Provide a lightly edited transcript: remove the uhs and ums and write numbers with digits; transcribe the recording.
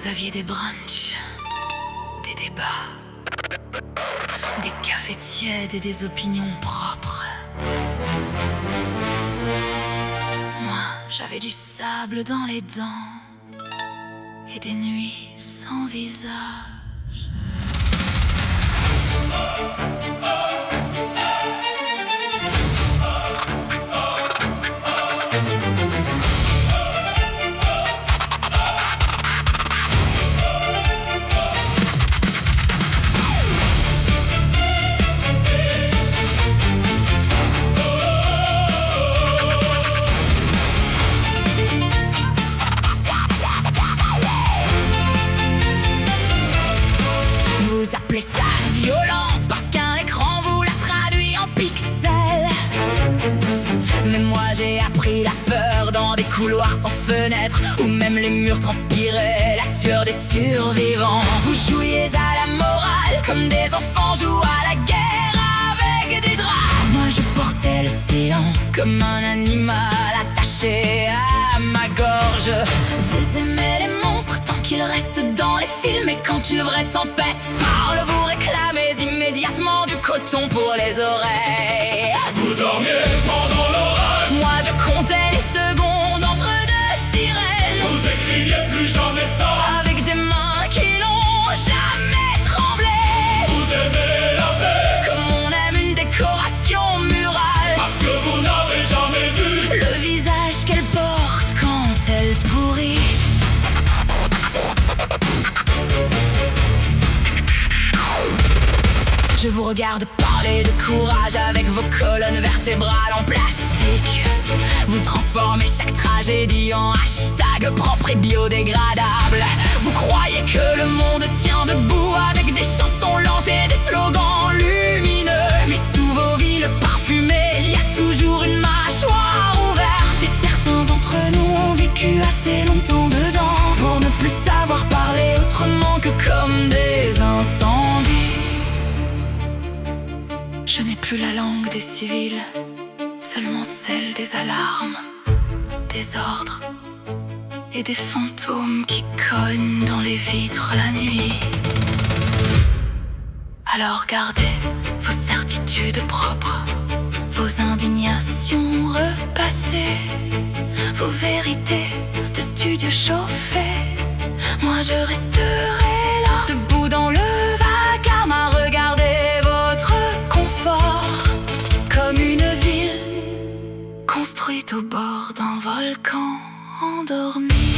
Vous aviez des brunchs, des débats, des cafés tièdes et des opinions propres. Moi, j'avais du sable dans les dents et des nuits sans visage. Vous appelez ça violence parce qu'un écran vous l'a traduit en pixels. Mais moi j'ai appris la peur dans des couloirs sans fenêtre, où même les murs transpiraient la sueur des survivants. Vous jouiez à la morale comme des enfants jouent à la guerre avec des draps. Moi je portais le silence comme un animal attaché à ma gorge. Vous aimez les monstres tant qu'ils restent dans les films, et quand une vraie tempête parle, vous réclamez immédiatement du coton pour les oreilles. Vous dormiez pendant l'orage. Moi je comptais les secondes entre deux sirènes. Vous écriviez plus jamais ça. Avec des mains qui n'ont jamais tremblé. Vous aimez la paix Comme on aime une décoration murale, parce que vous n'avez jamais vu le visage qu'elle porte quand elle pourrit. Je vous regarde parler de courage avec vos colonnes vertébrales en plastique. Vous transformez chaque tragédie en hashtag propre et biodégradable. Vous croyez que le monde tient debout avec des chansons lentes et des slogans lumineux. Mais sous vos villes parfumées, il y a toujours une mâchoire ouverte. Et certains d'entre nous ont vécu assez longtemps dedans pour ne plus savoir parler autrement que comme des incendies. Je n'ai plus la langue des civils, seulement celle des alarmes, des ordres et des fantômes qui cognent dans les vitres la nuit. Alors gardez vos certitudes propres, vos indignations repassées, vos vérités de studio chauffé. Moi je resterai là, debout dans le vacarme, à regarder votre confort, comme une ville construite au bord d'un volcan endormi.